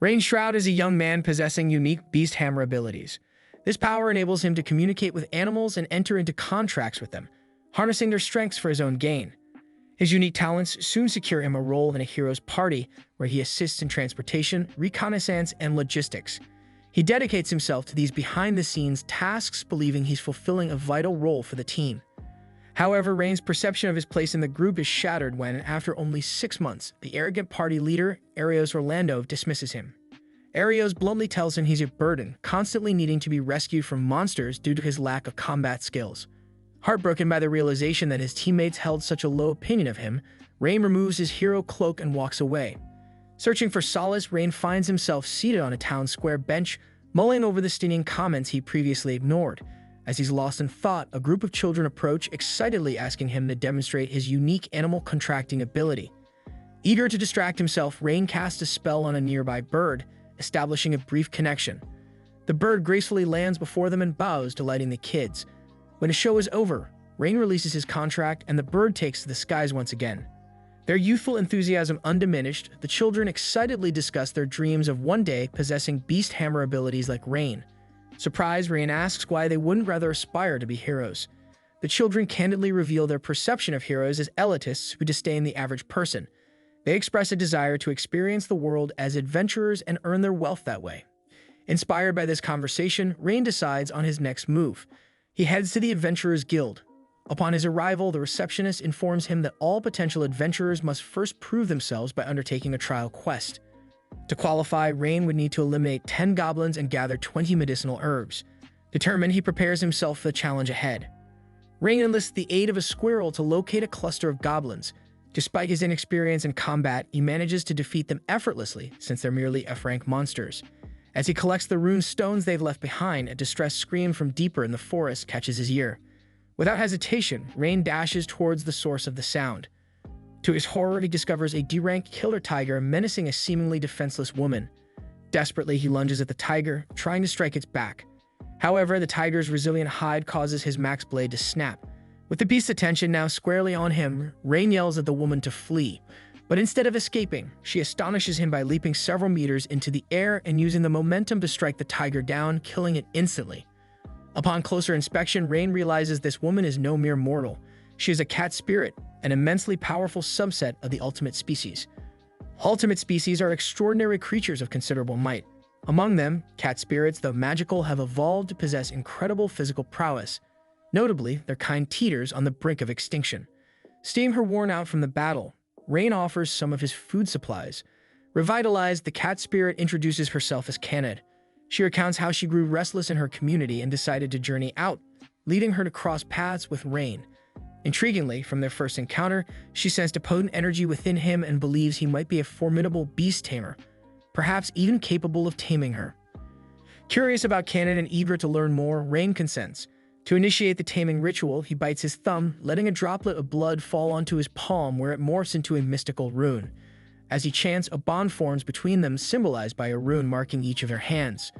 Rain Shroud is a young man possessing unique beast hammer abilities. This power enables him to communicate with animals and enter into contracts with them, harnessing their strengths for his own gain. His unique talents soon secure him a role in a hero's party where he assists in transportation, reconnaissance, and logistics. He dedicates himself to these behind-the-scenes tasks, believing he's fulfilling a vital role for the team. However, Rain's perception of his place in the group is shattered when, after only 6 months, the arrogant party leader, Arios Orlando, dismisses him. Arios bluntly tells him he's a burden, constantly needing to be rescued from monsters due to his lack of combat skills. Heartbroken by the realization that his teammates held such a low opinion of him, Rain removes his hero cloak and walks away. Searching for solace, Rain finds himself seated on a town square bench, mulling over the stinging comments he previously ignored. As he's lost in thought, a group of children approach, excitedly asking him to demonstrate his unique animal contracting ability. Eager to distract himself, Rain casts a spell on a nearby bird, establishing a brief connection. The bird gracefully lands before them and bows, delighting the kids. When the show is over, Rain releases his contract and the bird takes to the skies once again. Their youthful enthusiasm undiminished, the children excitedly discuss their dreams of one day possessing beast hammer abilities like Rain. Surprised, Rain asks why they wouldn't rather aspire to be heroes. The children candidly reveal their perception of heroes as elitists who disdain the average person. They express a desire to experience the world as adventurers and earn their wealth that way. Inspired by this conversation, Rain decides on his next move. He heads to the Adventurers Guild. Upon his arrival, the receptionist informs him that all potential adventurers must first prove themselves by undertaking a trial quest. To qualify, Rain would need to eliminate 10 goblins and gather 20 medicinal herbs. Determined, he prepares himself for the challenge ahead. Rain enlists the aid of a squirrel to locate a cluster of goblins. Despite his inexperience in combat, he manages to defeat them effortlessly since they're merely F-rank monsters. As he collects the rune stones they've left behind, a distressed scream from deeper in the forest catches his ear. Without hesitation, Rain dashes towards the source of the sound. To his horror, he discovers a D-rank killer tiger menacing a seemingly defenseless woman. Desperately, he lunges at the tiger, trying to strike its back. However, the tiger's resilient hide causes his max blade to snap. With the beast's attention now squarely on him, Rain yells at the woman to flee. But instead of escaping, she astonishes him by leaping several meters into the air and using the momentum to strike the tiger down, killing it instantly. Upon closer inspection, Rain realizes this woman is no mere mortal. She is a cat spirit, an immensely powerful subset of the ultimate species. Ultimate species are extraordinary creatures of considerable might. Among them, cat spirits, though magical, have evolved to possess incredible physical prowess. Notably, their kind teeters on the brink of extinction. Seeing her worn out from the battle, Rain offers some of his food supplies. Revitalized, the cat spirit introduces herself as Canid. She recounts how she grew restless in her community and decided to journey out, leading her to cross paths with Rain. Intriguingly, from their first encounter, she sensed a potent energy within him and believes he might be a formidable beast tamer, perhaps even capable of taming her. Curious about Canid and eager to learn more, Rain consents. To initiate the taming ritual, he bites his thumb, letting a droplet of blood fall onto his palm where it morphs into a mystical rune. As he chants, a bond forms between them, symbolized by a rune marking each of their hands.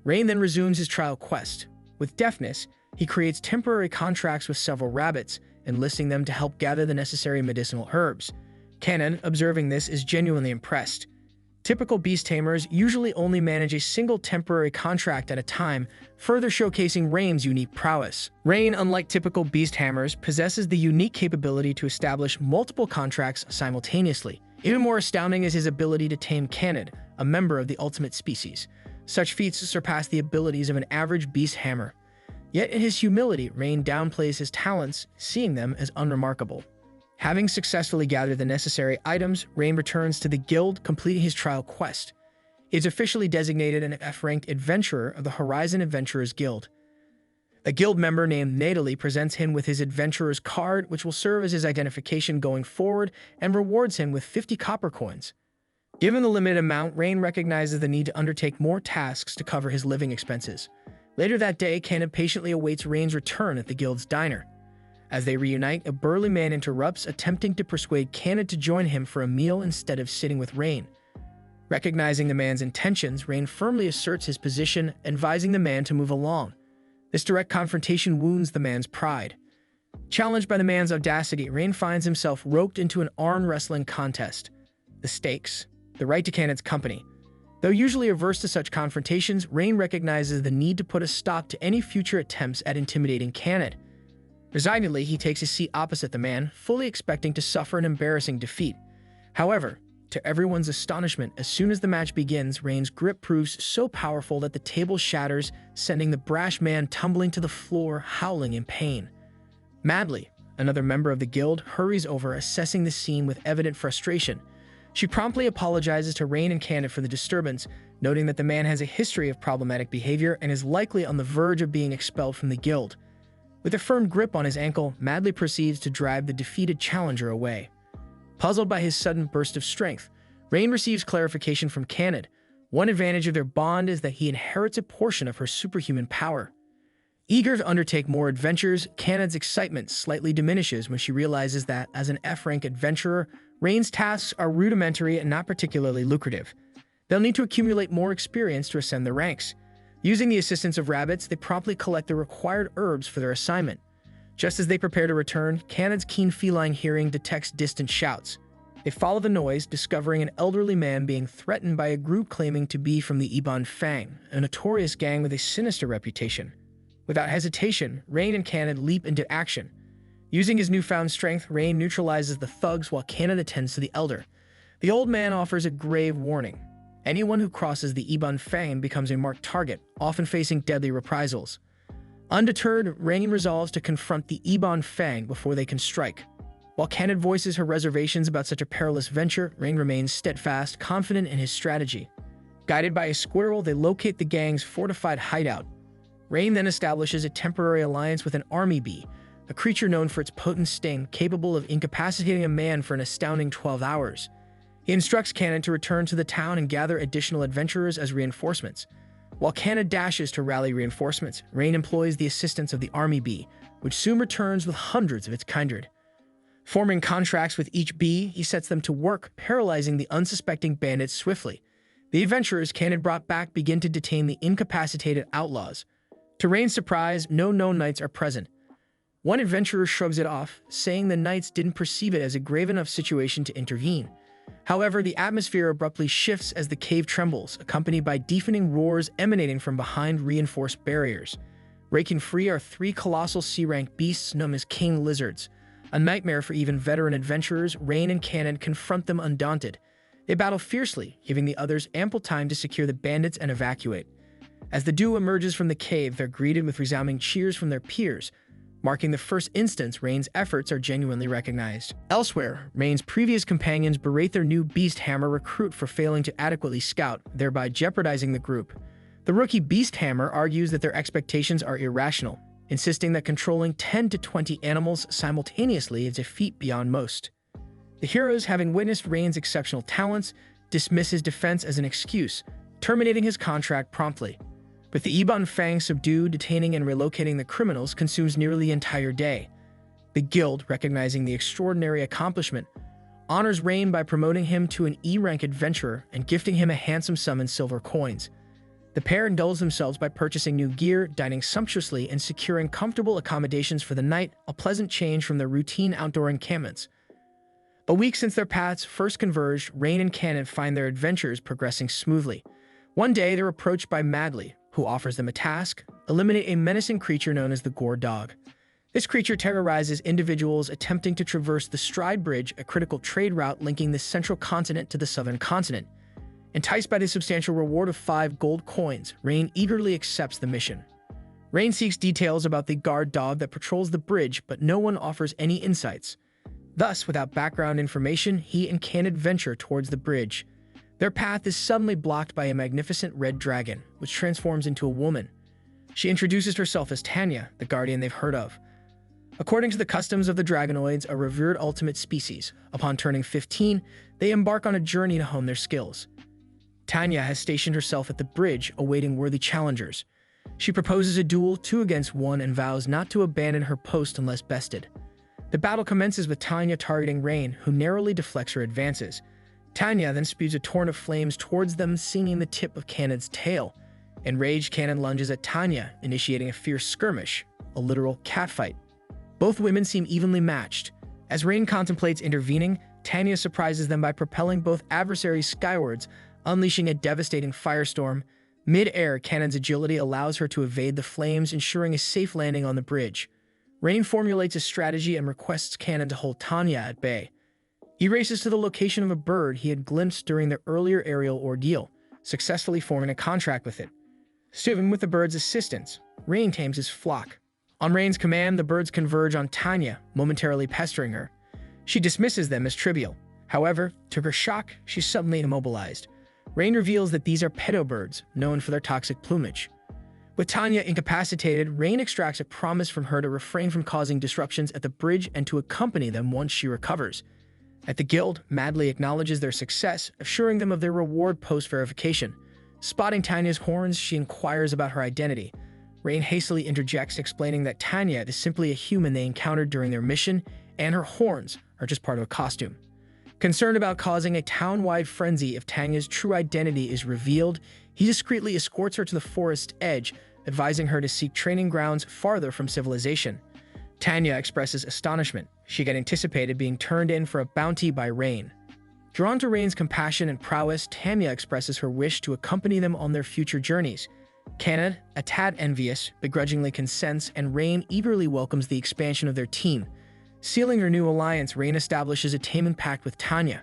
Rain then resumes his trial quest. With deftness, he creates temporary contracts with several rabbits, enlisting them to help gather the necessary medicinal herbs. Canid, observing this, is genuinely impressed. Typical beast tamers usually only manage a single temporary contract at a time, further showcasing Rain's unique prowess. Rain, unlike typical beast hammers, possesses the unique capability to establish multiple contracts simultaneously. Even more astounding is his ability to tame Canid, a member of the ultimate species. Such feats surpass the abilities of an average beast hammer. Yet in his humility, Rain downplays his talents, seeing them as unremarkable. Having successfully gathered the necessary items, Rain returns to the guild, completing his trial quest. He is officially designated an F-ranked adventurer of the Horizon Adventurers Guild. A guild member named Natalie presents him with his adventurer's card, which will serve as his identification going forward and rewards him with 50 copper coins. Given the limited amount, Rain recognizes the need to undertake more tasks to cover his living expenses. Later that day, Canid patiently awaits Rain's return at the guild's diner. As they reunite, a burly man interrupts, attempting to persuade Canid to join him for a meal instead of sitting with Rain. Recognizing the man's intentions, Rain firmly asserts his position, advising the man to move along. This direct confrontation wounds the man's pride. Challenged by the man's audacity, Rain finds himself roped into an arm wrestling contest. The stakes: the right to Canid's company. Though usually averse to such confrontations, Rain recognizes the need to put a stop to any future attempts at intimidating Canid. Resignedly, he takes his seat opposite the man, fully expecting to suffer an embarrassing defeat. However, to everyone's astonishment, as soon as the match begins, Rain's grip proves so powerful that the table shatters, sending the brash man tumbling to the floor, howling in pain. Madly, another member of the guild, hurries over, assessing the scene with evident frustration. She promptly apologizes to Rain and Canid for the disturbance, noting that the man has a history of problematic behavior and is likely on the verge of being expelled from the guild. With a firm grip on his ankle, Madly proceeds to drive the defeated challenger away. Puzzled by his sudden burst of strength, Rain receives clarification from Canid. One advantage of their bond is that he inherits a portion of her superhuman power. Eager to undertake more adventures, Canid's excitement slightly diminishes when she realizes that, as an F-rank adventurer, Rain's tasks are rudimentary and not particularly lucrative. They'll need to accumulate more experience to ascend the ranks. Using the assistance of rabbits, they promptly collect the required herbs for their assignment. Just as they prepare to return, Canid's keen feline hearing detects distant shouts. They follow the noise, discovering an elderly man being threatened by a group claiming to be from the Ebon Fang, a notorious gang with a sinister reputation. Without hesitation, Rain and Canid leap into action. Using his newfound strength, Rain neutralizes the thugs while Canid attends to the elder. The old man offers a grave warning. Anyone who crosses the Ebon Fang becomes a marked target, often facing deadly reprisals. Undeterred, Rain resolves to confront the Ebon Fang before they can strike. While Canid voices her reservations about such a perilous venture, Rain remains steadfast, confident in his strategy. Guided by a squirrel, they locate the gang's fortified hideout. Rain then establishes a temporary alliance with an army bee, a creature known for its potent sting, capable of incapacitating a man for an astounding 12 hours. He instructs Canid to return to the town and gather additional adventurers as reinforcements. While Canid dashes to rally reinforcements, Rain employs the assistance of the army bee, which soon returns with hundreds of its kindred. Forming contracts with each bee, he sets them to work, paralyzing the unsuspecting bandits swiftly. The adventurers Canid brought back begin to detain the incapacitated outlaws. To Rain's surprise, no known knights are present. One adventurer shrugs it off, saying the knights didn't perceive it as a grave enough situation to intervene. However, the atmosphere abruptly shifts as the cave trembles, accompanied by deafening roars emanating from behind reinforced barriers. Breaking free are three colossal C-rank beasts known as king lizards. A nightmare for even veteran adventurers, Rain and Canid confront them undaunted. They battle fiercely, giving the others ample time to secure the bandits and evacuate. As the duo emerges from the cave, they're greeted with resounding cheers from their peers, marking the first instance Rain's efforts are genuinely recognized. Elsewhere, Rain's previous companions berate their new Beast Hammer recruit for failing to adequately scout, thereby jeopardizing the group. The rookie Beast Hammer argues that their expectations are irrational, insisting that controlling 10 to 20 animals simultaneously is a feat beyond most. The heroes, having witnessed Rain's exceptional talents, dismiss his defense as an excuse, terminating his contract promptly. With the Ebon Fang subdued, detaining and relocating the criminals consumes nearly the entire day. The guild, recognizing the extraordinary accomplishment, honors Rain by promoting him to an E-rank adventurer and gifting him a handsome sum in silver coins. The pair indulge themselves by purchasing new gear, dining sumptuously, and securing comfortable accommodations for the night, a pleasant change from their routine outdoor encampments. A week since their paths first converged, Rain and Canid find their adventures progressing smoothly. One day, they're approached by Madly, who offers them a task: eliminate a menacing creature known as the Gore Dog. This creature terrorizes individuals attempting to traverse the Stride Bridge, a critical trade route linking the central continent to the southern continent. Enticed by the substantial reward of 5 gold coins, Rain eagerly accepts the mission. Rain seeks details about the guard dog that patrols the bridge, but no one offers any insights. Thus, without background information, he and Canid venture towards the bridge. Their path is suddenly blocked by a magnificent red dragon, which transforms into a woman. She introduces herself as Tanya, the guardian they've heard of. According to the customs of the dragonoids, a revered ultimate species, upon turning 15, they embark on a journey to hone their skills. Tanya has stationed herself at the bridge, awaiting worthy challengers. She proposes a duel 2 against 1 and vows not to abandon her post unless bested. The battle commences with Tanya targeting Rain, who narrowly deflects her advances. Tanya then spews a torrent of flames towards them, singing the tip of Canid's tail. Enraged, Canid lunges at Tanya, initiating a fierce skirmish, a literal catfight. Both women seem evenly matched. As Rain contemplates intervening, Tanya surprises them by propelling both adversaries skywards, unleashing a devastating firestorm. Mid-air, Cannon's agility allows her to evade the flames, ensuring a safe landing on the bridge. Rain formulates a strategy and requests Cannon to hold Tanya at bay. He races to the location of a bird he had glimpsed during their earlier aerial ordeal, successfully forming a contract with it. Swimming with the bird's assistance, Rain tames his flock. On Rain's command, the birds converge on Tanya, momentarily pestering her. She dismisses them as trivial. However, to her shock, she's suddenly immobilized. Rain reveals that these are pedobirds, known for their toxic plumage. With Tanya incapacitated, Rain extracts a promise from her to refrain from causing disruptions at the bridge and to accompany them once she recovers. At the guild, Madley acknowledges their success, assuring them of their reward post-verification. Spotting Tanya's horns, she inquires about her identity. Rain hastily interjects, explaining that Tanya is simply a human they encountered during their mission, and her horns are just part of a costume. Concerned about causing a town-wide frenzy if Tanya's true identity is revealed, he discreetly escorts her to the forest's edge, advising her to seek training grounds farther from civilization. Tanya expresses astonishment. She had anticipated being turned in for a bounty by Rain. Drawn to Rain's compassion and prowess, Tanya expresses her wish to accompany them on their future journeys. Cannon, a tad envious, begrudgingly consents, and Rain eagerly welcomes the expansion of their team. Sealing her new alliance, Rain establishes a taming pact with Tanya.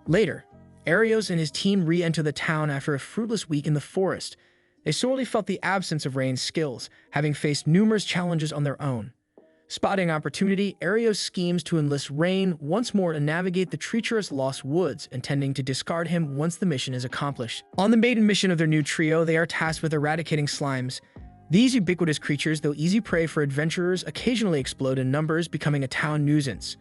Later, Arios and his team re-enter the town after a fruitless week in the forest. They sorely felt the absence of Rain's skills, having faced numerous challenges on their own. Spotting opportunity, Arios schemes to enlist Rain once more to navigate the treacherous Lost Woods, intending to discard him once the mission is accomplished. On the maiden mission of their new trio, they are tasked with eradicating slimes. These ubiquitous creatures, though easy prey for adventurers, occasionally explode in numbers, becoming a town nuisance.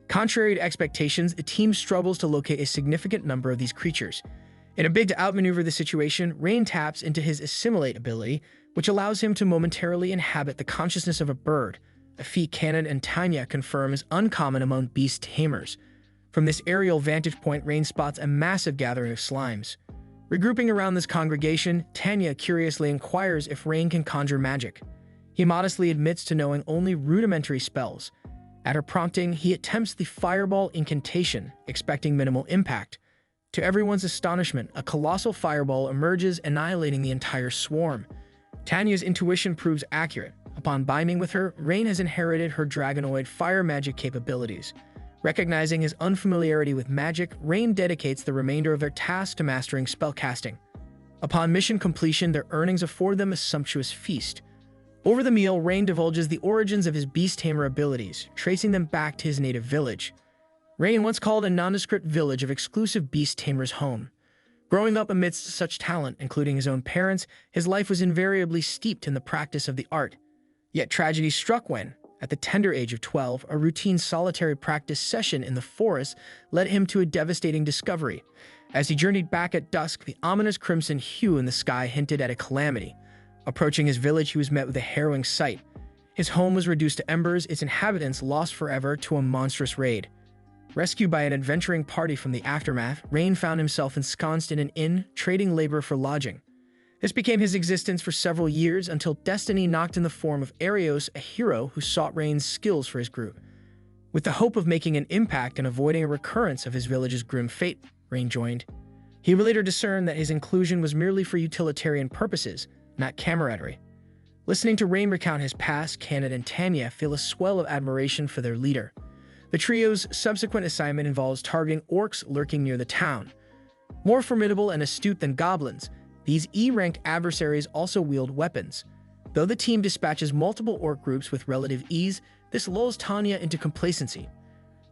Contrary to expectations, the team struggles to locate a significant number of these creatures. In a bid to outmaneuver the situation, Rain taps into his Assimilate ability, which allows him to momentarily inhabit the consciousness of a bird, a feat Cannon and Tanya confirm is uncommon among beast tamers. From this aerial vantage point, Rain spots a massive gathering of slimes. Regrouping around this congregation, Tanya curiously inquires if Rain can conjure magic. He modestly admits to knowing only rudimentary spells. At her prompting, he attempts the fireball incantation, expecting minimal impact. To everyone's astonishment, a colossal fireball emerges, annihilating the entire swarm. Tanya's intuition proves accurate. Upon binding with her, Rain has inherited her dragonoid fire magic capabilities. Recognizing his unfamiliarity with magic, Rain dedicates the remainder of their task to mastering spellcasting. Upon mission completion, their earnings afford them a sumptuous feast. Over the meal, Rain divulges the origins of his beast tamer abilities, tracing them back to his native village. Rain once called a nondescript village of exclusive beast tamers home. Growing up amidst such talent, including his own parents, his life was invariably steeped in the practice of the art. Yet tragedy struck when, at the tender age of 12, a routine solitary practice session in the forest led him to a devastating discovery. As he journeyed back at dusk, the ominous crimson hue in the sky hinted at a calamity. Approaching his village, he was met with a harrowing sight. His home was reduced to embers, its inhabitants lost forever to a monstrous raid. Rescued by an adventuring party from the aftermath, Rain found himself ensconced in an inn, trading labor for lodging. This became his existence for several years until destiny knocked in the form of Arios, a hero who sought Rain's skills for his group. With the hope of making an impact and avoiding a recurrence of his village's grim fate, Rain joined. He would later discern that his inclusion was merely for utilitarian purposes, not camaraderie. Listening to Rain recount his past, Cannon and Tanya feel a swell of admiration for their leader. The trio's subsequent assignment involves targeting orcs lurking near the town. More formidable and astute than goblins, these E-ranked adversaries also wield weapons. Though the team dispatches multiple orc groups with relative ease, this lulls Tanya into complacency.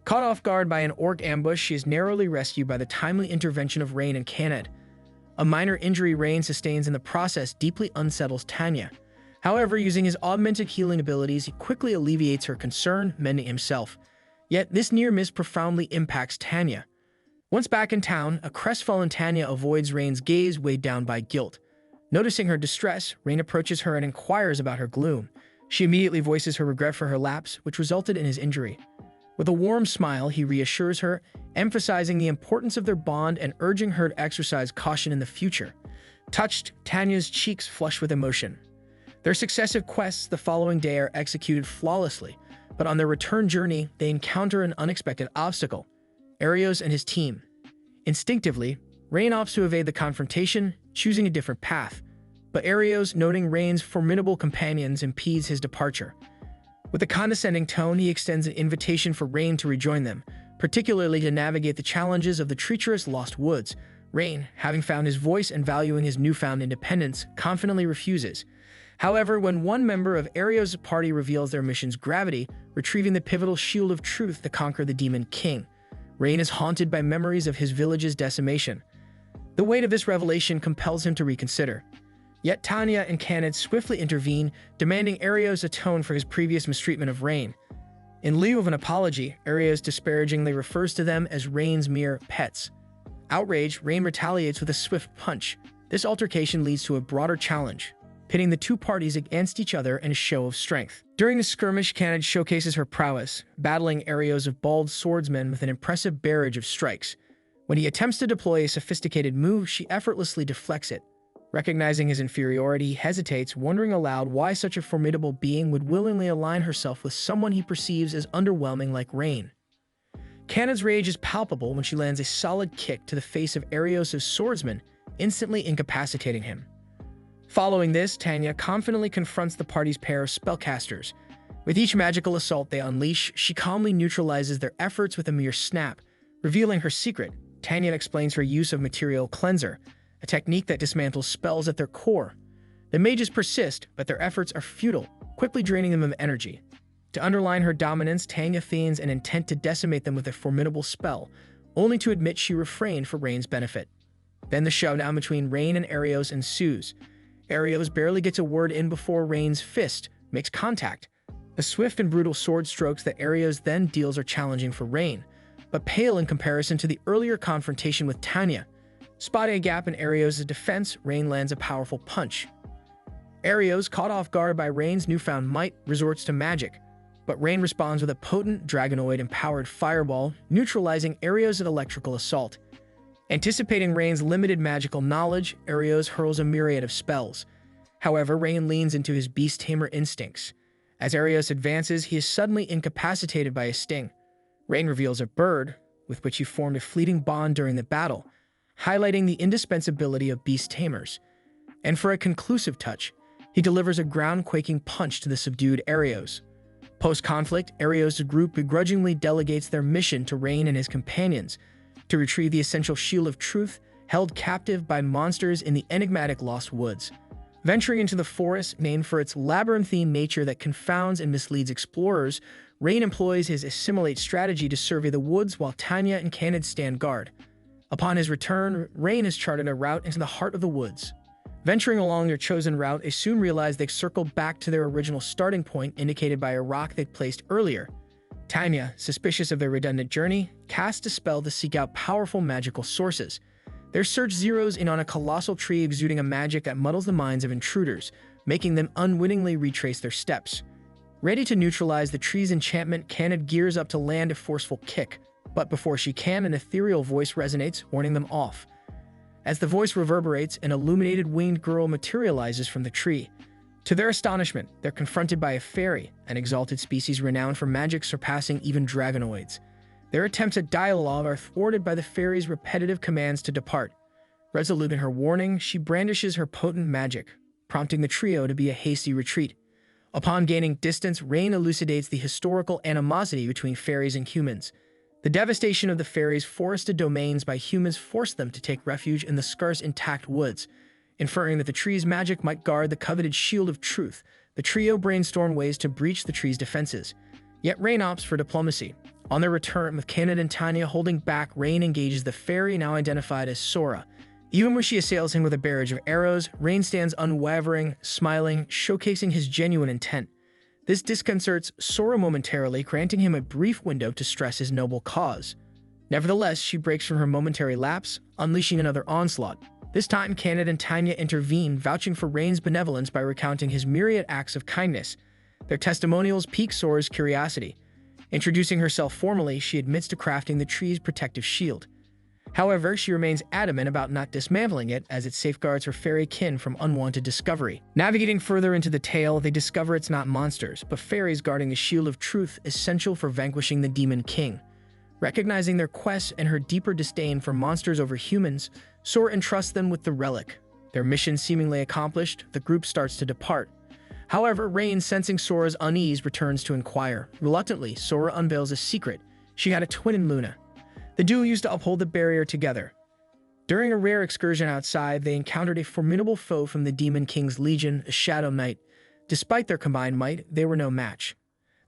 Caught off guard by an orc ambush, she is narrowly rescued by the timely intervention of Rain and Cannon. A minor injury Rain sustains in the process deeply unsettles Tanya. However, using his augmented healing abilities, he quickly alleviates her concern, mending himself. Yet this near miss profoundly impacts Tanya. Once back in town, a crestfallen Tanya avoids Rain's gaze, weighed down by guilt. Noticing her distress, Rain approaches her and inquires about her gloom. She immediately voices her regret for her lapse, which resulted in his injury. With a warm smile, he reassures her, emphasizing the importance of their bond and urging her to exercise caution in the future. Touched, Tanya's cheeks flush with emotion. Their successive quests the following day are executed flawlessly, but on their return journey, they encounter an unexpected obstacle: Arios and his team. Instinctively, Rain opts to evade the confrontation, choosing a different path, but Arios, noting Rain's formidable companions, impedes his departure. With a condescending tone, he extends an invitation for Rain to rejoin them, particularly to navigate the challenges of the treacherous Lost Woods. Rain, having found his voice and valuing his newfound independence, confidently refuses. However, when one member of Arios' party reveals their mission's gravity, retrieving the pivotal shield of truth to conquer the Demon King, Rain is haunted by memories of his village's decimation. The weight of this revelation compels him to reconsider. Yet Tanya and Canid swiftly intervene, demanding Arios atone for his previous mistreatment of Rain. In lieu of an apology, Arios disparagingly refers to them as Rain's mere pets. Outraged, Rain retaliates with a swift punch. This altercation leads to a broader challenge, pitting the two parties against each other in a show of strength. During the skirmish, Canid showcases her prowess, battling Arios of bald swordsmen with an impressive barrage of strikes. When he attempts to deploy a sophisticated move, she effortlessly deflects it. Recognizing his inferiority, he hesitates, wondering aloud why such a formidable being would willingly align herself with someone he perceives as underwhelming like Rain. Canid's rage is palpable when she lands a solid kick to the face of Arios' swordsman, instantly incapacitating him. Following this, Tanya confidently confronts the party's pair of spellcasters. With each magical assault they unleash, she calmly neutralizes their efforts with a mere snap. Revealing her secret, Tanya explains her use of Material Cleanser, a technique that dismantles spells at their core. The mages persist, but their efforts are futile, quickly draining them of energy. To underline her dominance, Tanya feigns an intent to decimate them with a formidable spell, only to admit she refrained for Rain's benefit. Then the showdown between Rain and Arios ensues. Arios barely gets a word in before Rain's fist makes contact. The swift and brutal sword strokes that Arios then deals are challenging for Rain, but pale in comparison to the earlier confrontation with Tanya. Spotting a gap in Arios' defense, Rain lands a powerful punch. Arios, caught off guard by Rain's newfound might, resorts to magic, but Rain responds with a potent Dragonoid-empowered fireball, neutralizing Arios' electrical assault. Anticipating Rain's limited magical knowledge, Arios hurls a myriad of spells. However, Rain leans into his beast tamer instincts. As Arios advances, he is suddenly incapacitated by a sting. Rain reveals a bird, with which he formed a fleeting bond during the battle, highlighting the indispensability of beast tamers. And for a conclusive touch, he delivers a ground-quaking punch to the subdued Arios. Post-conflict, Arios' group begrudgingly delegates their mission to Rain and his companions, to retrieve the essential shield of truth held captive by monsters in the enigmatic Lost Woods. Venturing into the forest, named for its labyrinthine nature that confounds and misleads explorers, Rain employs his assimilate strategy to survey the woods while Tanya and Canid stand guard. Upon his return, Rain has charted a route into the heart of the woods. Venturing along their chosen route, they soon realize they've circled back to their original starting point indicated by a rock they'd placed earlier. Tanya, suspicious of their redundant journey, casts a spell to seek out powerful magical sources. Their search zeroes in on a colossal tree exuding a magic that muddles the minds of intruders, making them unwittingly retrace their steps. Ready to neutralize the tree's enchantment, Canid gears up to land a forceful kick, but before she can, an ethereal voice resonates, warning them off. As the voice reverberates, an illuminated winged girl materializes from the tree. To their astonishment, they're confronted by a fairy, an exalted species renowned for magic surpassing even dragonoids. Their attempts at dialogue are thwarted by the fairy's repetitive commands to depart. Resolute in her warning, she brandishes her potent magic, prompting the trio to be a hasty retreat. Upon gaining distance, Rain elucidates the historical animosity between fairies and humans. The devastation of the fairies' forested domains by humans forced them to take refuge in the scarce intact woods. Inferring that the tree's magic might guard the coveted shield of truth, the trio brainstorm ways to breach the tree's defenses. Yet Rain opts for diplomacy. On their return, with Canid and Tanya holding back, Rain engages the fairy now identified as Sora. Even when she assails him with a barrage of arrows, Rain stands unwavering, smiling, showcasing his genuine intent. This disconcerts Sora momentarily, granting him a brief window to stress his noble cause. Nevertheless, she breaks from her momentary lapse, unleashing another onslaught. This time, Canid and Tanya intervene, vouching for Rain's benevolence by recounting his myriad acts of kindness. Their testimonials pique Sora's curiosity. Introducing herself formally, she admits to crafting the tree's protective shield. However, she remains adamant about not dismantling it, as it safeguards her fairy kin from unwanted discovery. Navigating further into the tale, they discover it's not monsters, but fairies guarding the shield of truth essential for vanquishing the Demon King. Recognizing their quest and her deeper disdain for monsters over humans, Sora entrusts them with the relic. Their mission seemingly accomplished, the group starts to depart. However, Rain, sensing Sora's unease, returns to inquire. Reluctantly, Sora unveils a secret. She had a twin in Luna. The duo used to uphold the barrier together. During a rare excursion outside, they encountered a formidable foe from the Demon King's Legion, a Shadow Knight. Despite their combined might, they were no match.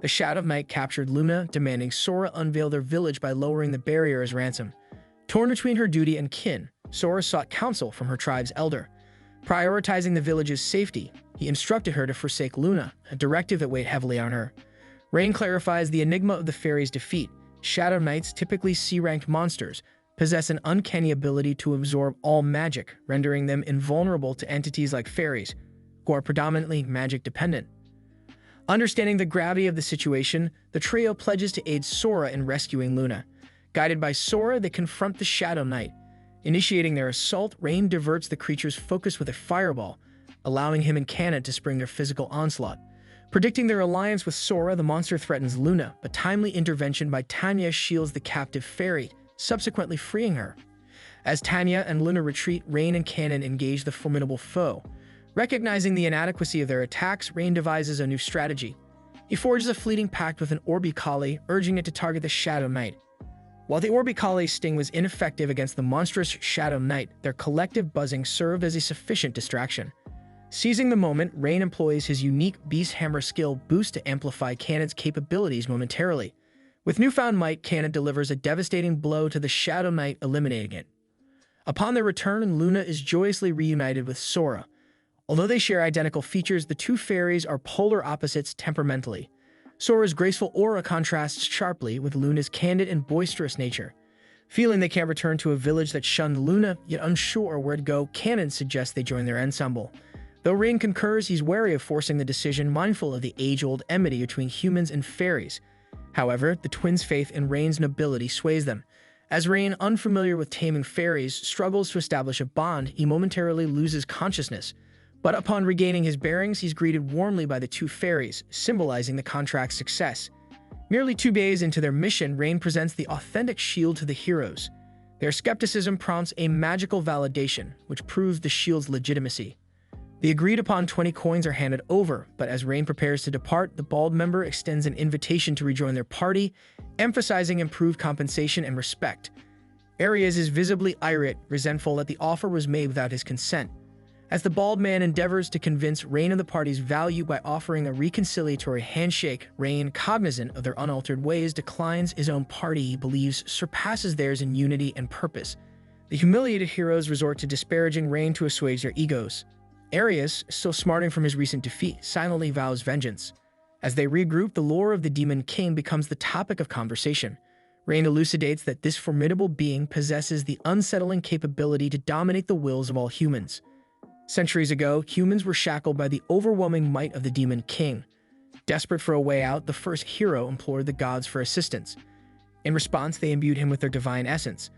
The Shadow Knight captured Luna, demanding Sora unveil their village by lowering the barrier as ransom. Torn between her duty and kin, Sora sought counsel from her tribe's elder. Prioritizing the village's safety, he instructed her to forsake Luna, a directive that weighed heavily on her. Rain clarifies the enigma of the fairies' defeat. Shadow Knights, typically C-ranked monsters, possess an uncanny ability to absorb all magic, rendering them invulnerable to entities like fairies, who are predominantly magic-dependent. Understanding the gravity of the situation, the trio pledges to aid Sora in rescuing Luna. Guided by Sora, they confront the Shadow Knight. Initiating their assault, Rain diverts the creature's focus with a fireball, allowing him and Kanan to spring their physical onslaught. Predicting their alliance with Sora, the monster threatens Luna, but timely intervention by Tanya shields the captive fairy, subsequently freeing her. As Tanya and Luna retreat, Rain and Kanan engage the formidable foe. Recognizing the inadequacy of their attacks, Rain devises a new strategy. He forges a fleeting pact with an Orbicali, urging it to target the Shadow Knight. While the Orbicali's sting was ineffective against the monstrous Shadow Knight, their collective buzzing served as a sufficient distraction. Seizing the moment, Rain employs his unique Beast Hammer skill boost to amplify Kanan's capabilities momentarily. With newfound might, Kanan delivers a devastating blow to the Shadow Knight, eliminating it. Upon their return, Luna is joyously reunited with Sora. Although they share identical features, the two fairies are polar opposites temperamentally. Sora's graceful aura contrasts sharply with Luna's candid and boisterous nature. Feeling they can't return to a village that shunned Luna, yet unsure where to go, Kanan suggests they join their ensemble. Though Rain concurs, he's wary of forcing the decision, mindful of the age-old enmity between humans and fairies. However, the twins' faith in Rain's nobility sways them. As Rain, unfamiliar with taming fairies, struggles to establish a bond, he momentarily loses consciousness. But upon regaining his bearings, he's greeted warmly by the two fairies, symbolizing the contract's success. Nearly 2 days into their mission, Rain presents the authentic shield to the heroes. Their skepticism prompts a magical validation, which proves the shield's legitimacy. The agreed-upon 20 coins are handed over, but as Rain prepares to depart, the bald member extends an invitation to rejoin their party, emphasizing improved compensation and respect. Aries is visibly irate, resentful that the offer was made without his consent. As the bald man endeavors to convince Rain of the party's value by offering a reconciliatory handshake, Rain, cognizant of their unaltered ways, declines his own party he believes surpasses theirs in unity and purpose. The humiliated heroes resort to disparaging Rain to assuage their egos. Aries, still smarting from his recent defeat, silently vows vengeance. As they regroup, the lore of the Demon King becomes the topic of conversation. Rain elucidates that this formidable being possesses the unsettling capability to dominate the wills of all humans. Centuries ago, humans were shackled by the overwhelming might of the Demon King. Desperate for a way out, the first hero implored the gods for assistance. In response, they imbued him with their divine essence.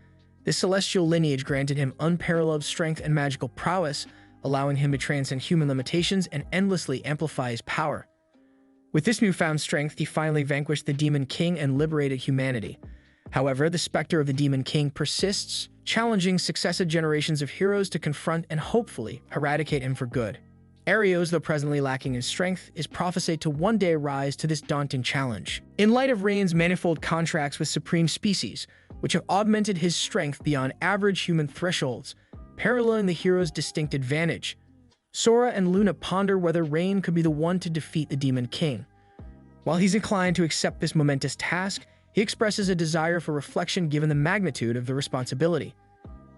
This celestial lineage granted him unparalleled strength and magical prowess, allowing him to transcend human limitations and endlessly amplify his power. With this newfound strength, he finally vanquished the Demon King and liberated humanity. However, the specter of the Demon King persists, challenging successive generations of heroes to confront and hopefully eradicate him for good. Aries, though presently lacking in strength, is prophesied to one day rise to this daunting challenge. In light of Rain's manifold contracts with supreme species, which have augmented his strength beyond average human thresholds, paralleling the hero's distinct advantage, Sora and Luna ponder whether Rain could be the one to defeat the Demon King. While he's inclined to accept this momentous task, he expresses a desire for reflection given the magnitude of the responsibility.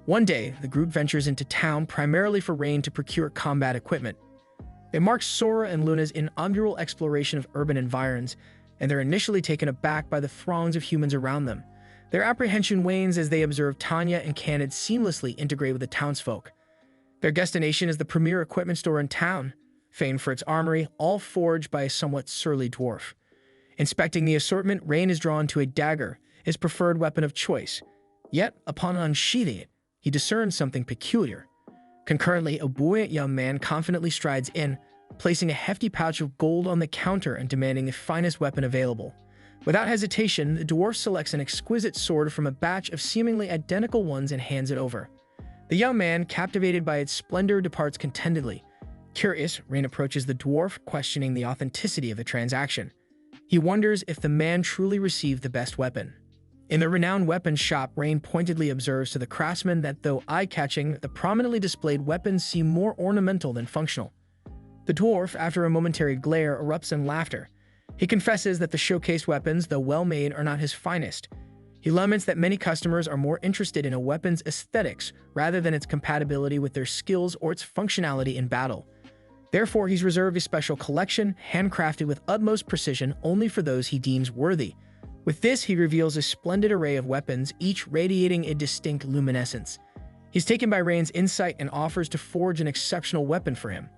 One day, the group ventures into town primarily for Rain to procure combat equipment. It marks Sora and Luna's inaugural exploration of urban environs, and they're initially taken aback by the throngs of humans around them. Their apprehension wanes as they observe Tanya and Kanan seamlessly integrate with the townsfolk. Their destination is the premier equipment store in town, famed for its armory, all forged by a somewhat surly dwarf. Inspecting the assortment, Rain is drawn to a dagger, his preferred weapon of choice. Yet, upon unsheathing it, he discerns something peculiar. Concurrently, a buoyant young man confidently strides in, placing a hefty pouch of gold on the counter and demanding the finest weapon available. Without hesitation, the dwarf selects an exquisite sword from a batch of seemingly identical ones and hands it over. The young man, captivated by its splendor, departs contentedly. Curious, Rain approaches the dwarf, questioning the authenticity of the transaction. He wonders if the man truly received the best weapon. In the renowned weapons shop, Rain pointedly observes to the craftsman that though eye-catching, the prominently displayed weapons seem more ornamental than functional. The dwarf, after a momentary glare, erupts in laughter. He confesses that the showcase weapons, though well-made, are not his finest. He laments that many customers are more interested in a weapon's aesthetics rather than its compatibility with their skills or its functionality in battle. Therefore, he's reserved a special collection, handcrafted with utmost precision only for those he deems worthy. With this, he reveals a splendid array of weapons, each radiating a distinct luminescence. He's taken by Rain's insight and offers to forge an exceptional weapon for him.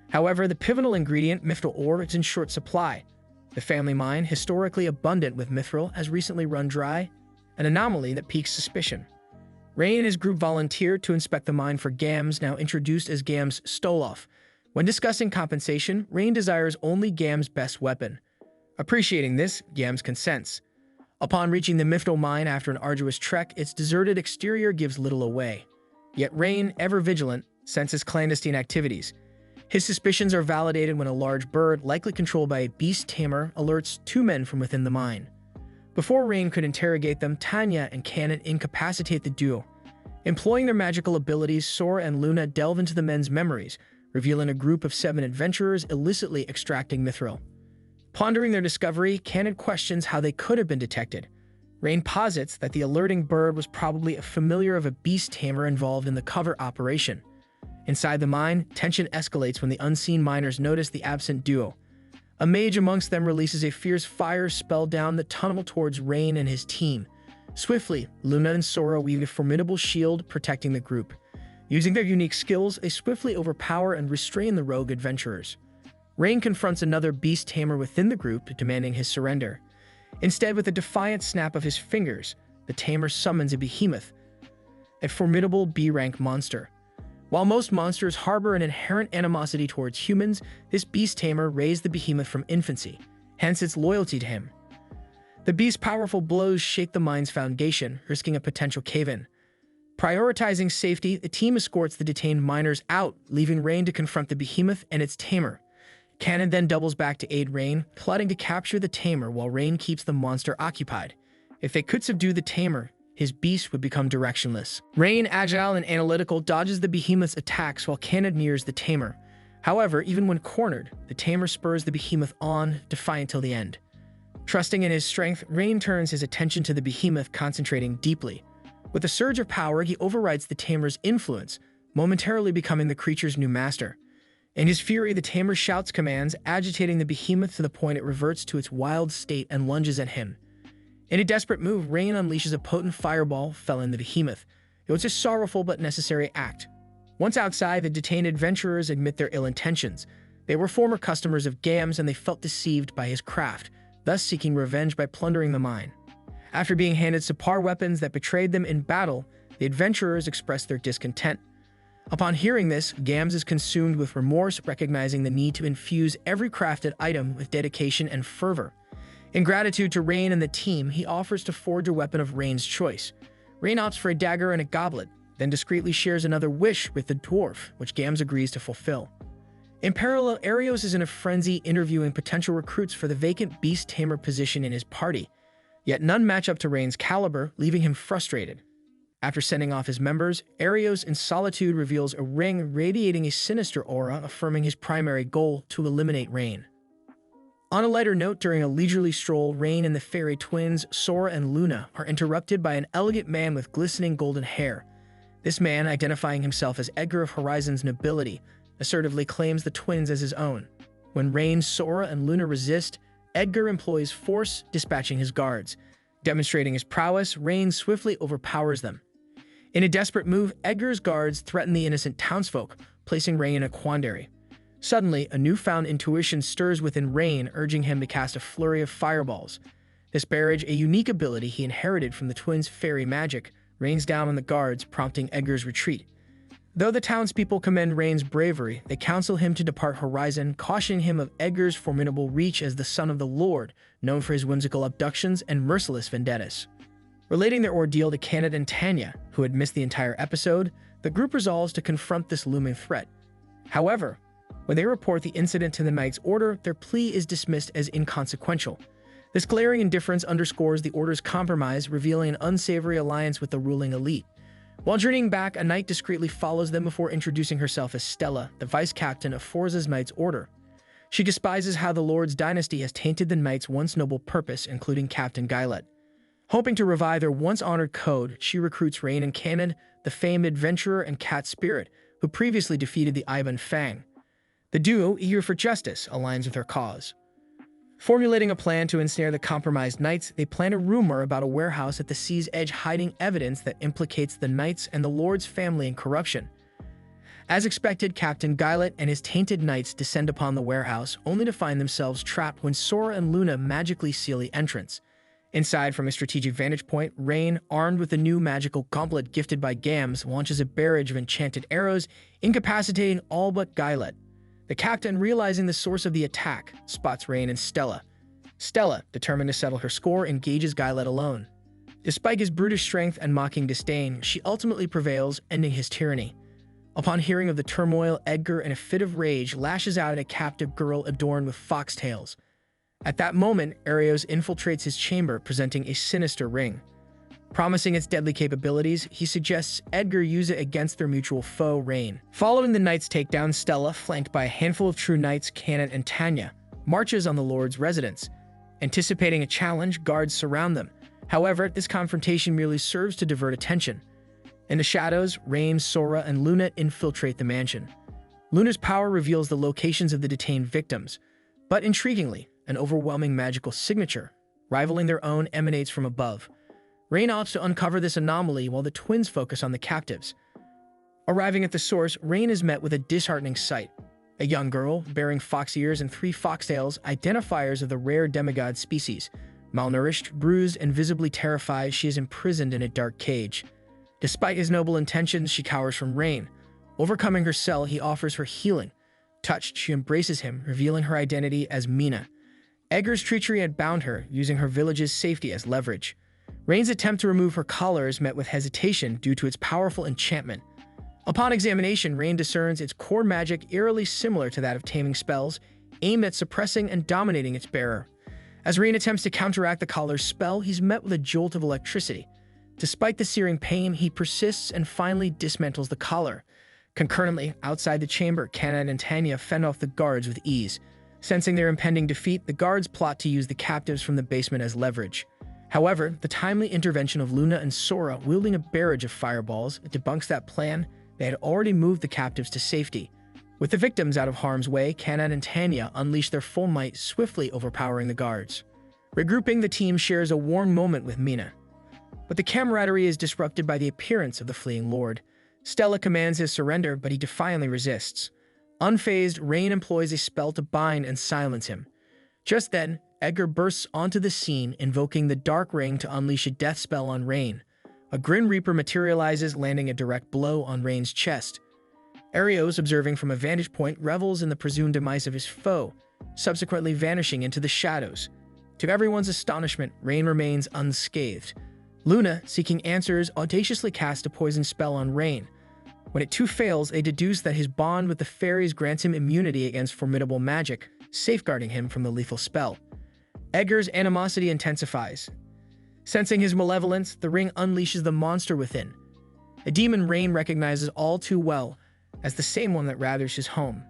However, the pivotal ingredient, mithril ore, is in short supply. The family mine, historically abundant with mithril, has recently run dry, an anomaly that piques suspicion. Rain and his group volunteered to inspect the mine for Gams, now introduced as Gams Stoloff. When discussing compensation, Rain desires only Gam's best weapon. Appreciating this, Gams consents. Upon reaching the mithril mine after an arduous trek, its deserted exterior gives little away. Yet Rain, ever vigilant, senses clandestine activities. His suspicions are validated when a large bird, likely controlled by a beast tamer, alerts two men from within the mine. Before Rain could interrogate them, Tanya and Cannon incapacitate the duo. Employing their magical abilities, Sora and Luna delve into the men's memories, revealing a group of 7 adventurers illicitly extracting mithril. Pondering their discovery, Cannon questions how they could have been detected. Rain posits that the alerting bird was probably a familiar of a beast tamer involved in the covert operation. Inside the mine, tension escalates when the unseen miners notice the absent duo. A mage amongst them releases a fierce fire spell down the tunnel towards Rain and his team. Swiftly, Luna and Sora weave a formidable shield protecting the group. Using their unique skills, they swiftly overpower and restrain the rogue adventurers. Rain confronts another beast tamer within the group, demanding his surrender. Instead, with a defiant snap of his fingers, the tamer summons a behemoth, a formidable B-rank monster. While most monsters harbor an inherent animosity towards humans, this beast tamer raised the behemoth from infancy, hence its loyalty to him. The beast's powerful blows shake the mine's foundation, risking a potential cave-in. Prioritizing safety, the team escorts the detained miners out, leaving Rain to confront the behemoth and its tamer. Cannon then doubles back to aid Rain, plotting to capture the tamer while Rain keeps the monster occupied. If they could subdue the tamer, his beast would become directionless. Rain, agile and analytical, dodges the behemoth's attacks while Cannon nears the tamer. However, even when cornered, the tamer spurs the behemoth on, defiant till the end. Trusting in his strength, Rain turns his attention to the behemoth, concentrating deeply. With a surge of power, he overrides the tamer's influence, momentarily becoming the creature's new master. In his fury, the tamer shouts commands, agitating the behemoth to the point it reverts to its wild state and lunges at him. In a desperate move, Rain unleashes a potent fireball, felling the behemoth. It was a sorrowful but necessary act. Once outside, the detained adventurers admit their ill intentions. They were former customers of Gams and they felt deceived by his craft, thus seeking revenge by plundering the mine. After being handed subpar weapons that betrayed them in battle, the adventurers expressed their discontent. Upon hearing this, Gams is consumed with remorse, recognizing the need to infuse every crafted item with dedication and fervor. In gratitude to Rain and the team, he offers to forge a weapon of Rain's choice. Rain opts for a dagger and a goblet, then discreetly shares another wish with the dwarf, which Gams agrees to fulfill. In parallel, Arios is in a frenzy interviewing potential recruits for the vacant beast tamer position in his party. Yet none match up to Rain's caliber, leaving him frustrated. After sending off his members, Arios in solitude reveals a ring radiating a sinister aura, affirming his primary goal to eliminate Rain. On a lighter note, during a leisurely stroll, Rain and the fairy twins, Sora and Luna, are interrupted by an elegant man with glistening golden hair. This man, identifying himself as Edgar of Horizon's nobility, assertively claims the twins as his own. When Rain, Sora, and Luna resist, Edgar employs force, dispatching his guards. Demonstrating his prowess, Rain swiftly overpowers them. In a desperate move, Edgar's guards threaten the innocent townsfolk, placing Rain in a quandary. Suddenly, a newfound intuition stirs within Rain, urging him to cast a flurry of fireballs. This barrage, a unique ability he inherited from the twins' fairy magic, rains down on the guards, prompting Edgar's retreat. Though the townspeople commend Rain's bravery, they counsel him to depart Horizon, cautioning him of Edgar's formidable reach as the son of the Lord, known for his whimsical abductions and merciless vendettas. Relating their ordeal to Canada and Tanya, who had missed the entire episode, the The group resolves to confront this looming threat. However, when they report the incident to the Knight's Order, their plea is dismissed as inconsequential. This glaring indifference underscores the Order's compromise, revealing an unsavory alliance with the ruling elite. While journeying back, a knight discreetly follows them before introducing herself as Stella, the vice-captain of Forza's Knight's Order. She despises how the Lord's dynasty has tainted the Knight's once noble purpose, including Captain Guylet. Hoping to revive their once-honored code, she recruits Rain and Cannon, the famed adventurer and cat spirit, who previously defeated the Ivan Fang. The duo, eager for justice, aligns with her cause. Formulating a plan to ensnare the compromised knights, they plan a rumor about a warehouse at the sea's edge hiding evidence that implicates the knights and the Lord's family in corruption. As expected, Captain Guylet and his tainted knights descend upon the warehouse, only to find themselves trapped when Sora and Luna magically seal the entrance. Inside, from a strategic vantage point, Rain, armed with a new magical gauntlet gifted by Gams, launches a barrage of enchanted arrows, incapacitating all but Guylet. The captain, realizing the source of the attack, spots Rain and Stella. Stella, determined to settle her score, engages Guylet alone. Despite his brutish strength and mocking disdain, she ultimately prevails, ending his tyranny. Upon hearing of the turmoil, Edgar, in a fit of rage, lashes out at a captive girl adorned with foxtails. At that moment, Arios infiltrates his chamber, presenting a sinister ring. Promising its deadly capabilities, he suggests Edgar use it against their mutual foe, Rain. Following the Knights' takedown, Stella, flanked by a handful of true knights, Cannon and Tanya, marches on the Lord's residence. Anticipating a challenge, guards surround them. However, this confrontation merely serves to divert attention. In the shadows, Rain, Sora, and Luna infiltrate the mansion. Luna's power reveals the locations of the detained victims, but intriguingly, an overwhelming magical signature, rivaling their own, emanates from above. Rain opts to uncover this anomaly while the twins focus on the captives. Arriving at the source, Rain is met with a disheartening sight. A young girl, bearing fox ears and 3 foxtails, identifiers of the rare demigod species. Malnourished, bruised, and visibly terrified, she is imprisoned in a dark cage. Despite his noble intentions, she cowers from Rain. Overcoming her cell, he offers her healing. Touched, she embraces him, revealing her identity as Mina. Edgar's treachery had bound her, using her village's safety as leverage. Rain's attempt to remove her collar is met with hesitation due to its powerful enchantment. Upon examination, Rain discerns its core magic eerily similar to that of taming spells, aimed at suppressing and dominating its bearer. As Rain attempts to counteract the collar's spell, he's met with a jolt of electricity. Despite the searing pain, he persists and finally dismantles the collar. Concurrently, outside the chamber, Cannon and Tanya fend off the guards with ease. Sensing their impending defeat, the guards plot to use the captives from the basement as leverage. However, the timely intervention of Luna and Sora, wielding a barrage of fireballs, debunks that plan. They had already moved the captives to safety. With the victims out of harm's way, Cannon and Tanya unleash their full might, swiftly overpowering the guards. Regrouping, the team shares a warm moment with Mina. But the camaraderie is disrupted by the appearance of the fleeing Lord. Stella commands his surrender, but he defiantly resists. Unfazed, Rain employs a spell to bind and silence him. Just then, Edgar bursts onto the scene, invoking the Dark Ring to unleash a death spell on Rain. A Grim Reaper materializes, landing a direct blow on Rain's chest. Arios, observing from a vantage point, revels in the presumed demise of his foe, subsequently vanishing into the shadows. To everyone's astonishment, Rain remains unscathed. Luna, seeking answers, audaciously casts a poison spell on Rain. When it too fails, they deduce that his bond with the fairies grants him immunity against formidable magic, safeguarding him from the lethal spell. Edgar's animosity intensifies. Sensing his malevolence, the ring unleashes the monster within. A demon Rain recognizes all too well as the same one that ravaged his home.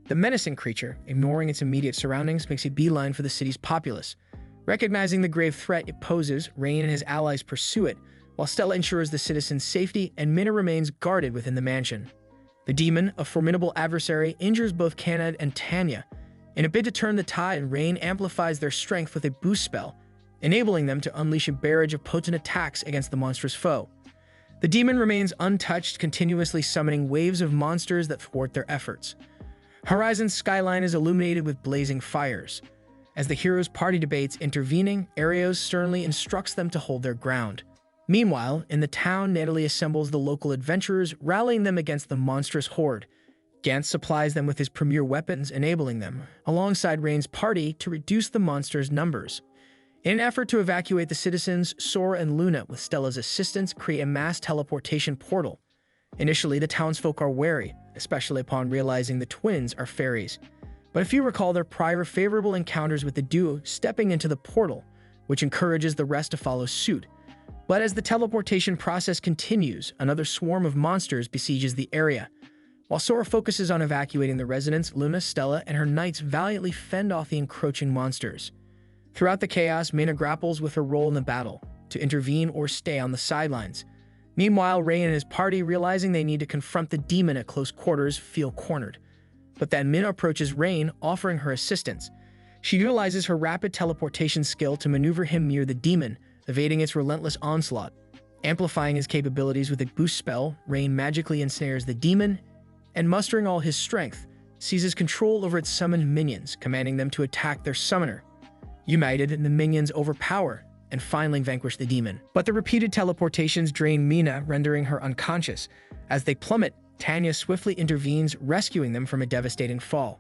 The menacing creature, ignoring its immediate surroundings, makes a beeline for the city's populace. Recognizing the grave threat it poses, Rain and his allies pursue it, while Stella ensures the citizens' safety and Mina remains guarded within the mansion. The demon, a formidable adversary, injures both Canad and Tanya. In a bid to turn the tide, Rain amplifies their strength with a boost spell, enabling them to unleash a barrage of potent attacks against the monstrous foe. The demon remains untouched, continuously summoning waves of monsters that thwart their efforts. Horizon's skyline is illuminated with blazing fires. As the heroes' party debates intervening, Arios sternly instructs them to hold their ground. Meanwhile, in the town, Natalie assembles the local adventurers, rallying them against the monstrous horde. Gantz supplies them with his premier weapons, enabling them, alongside Rain's party, to reduce the monsters' numbers. In an effort to evacuate the citizens, Sora and Luna, with Stella's assistance, create a mass teleportation portal. Initially, the townsfolk are wary, especially upon realizing the twins are fairies. But a few recall their prior favorable encounters with the duo stepping into the portal, which encourages the rest to follow suit. But as the teleportation process continues, another swarm of monsters besieges the area. While Sora focuses on evacuating the residents, Luna, Stella, and her knights valiantly fend off the encroaching monsters. Throughout the chaos, Mina grapples with her role in the battle, to intervene or stay on the sidelines. Meanwhile, Ray and his party, realizing they need to confront the demon at close quarters, feel cornered. But then Mina approaches Rain, offering her assistance. She utilizes her rapid teleportation skill to maneuver him near the demon, evading its relentless onslaught. Amplifying his capabilities with a boost spell, Rain magically ensnares the demon, and mustering all his strength, seizes control over its summoned minions, commanding them to attack their summoner. United, the minions overpower and finally vanquish the demon. But the repeated teleportations drain Mina, rendering her unconscious. As they plummet, Tanya swiftly intervenes, rescuing them from a devastating fall.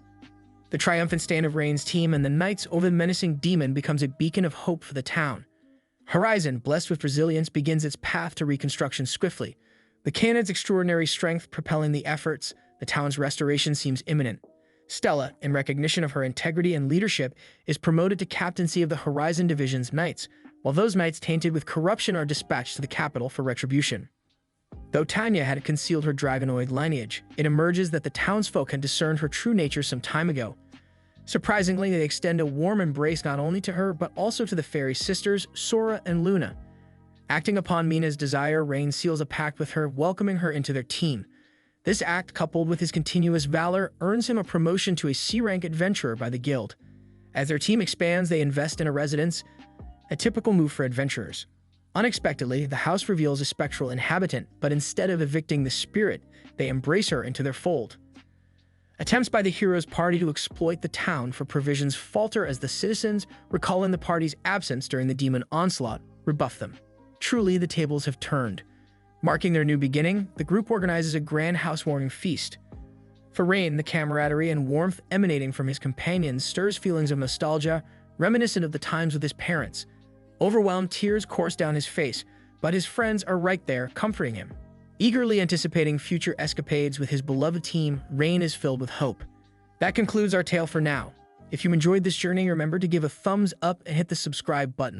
The triumphant stand of Rain's team and the knights over the menacing demon becomes a beacon of hope for the town. Horizon, blessed with resilience, begins its path to reconstruction swiftly. The cannon's extraordinary strength propelling the efforts, the town's restoration seems imminent. Stella, in recognition of her integrity and leadership, is promoted to captaincy of the Horizon Division's knights, while those knights tainted with corruption are dispatched to the capital for retribution. Though Tanya had concealed her dragonoid lineage, it emerges that the townsfolk had discerned her true nature some time ago. Surprisingly, they extend a warm embrace not only to her, but also to the fairy sisters, Sora and Luna. Acting upon Mina's desire, Rain seals a pact with her, welcoming her into their team. This act, coupled with his continuous valor, earns him a promotion to a C-rank adventurer by the guild. As their team expands, they invest in a residence, a typical move for adventurers. Unexpectedly, the house reveals a spectral inhabitant, but instead of evicting the spirit, they embrace her into their fold. Attempts by the hero's party to exploit the town for provisions falter as the citizens, recalling the party's absence during the demon onslaught, rebuff them. Truly, the tables have turned. Marking their new beginning, the group organizes a grand housewarming feast. For Rain, the camaraderie and warmth emanating from his companions stirs feelings of nostalgia, reminiscent of the times with his parents. Overwhelmed, tears course down his face, but his friends are right there, comforting him. Eagerly anticipating future escapades with his beloved team, Rain is filled with hope. That concludes our tale for now. If you enjoyed this journey, remember to give a thumbs up and hit the subscribe button.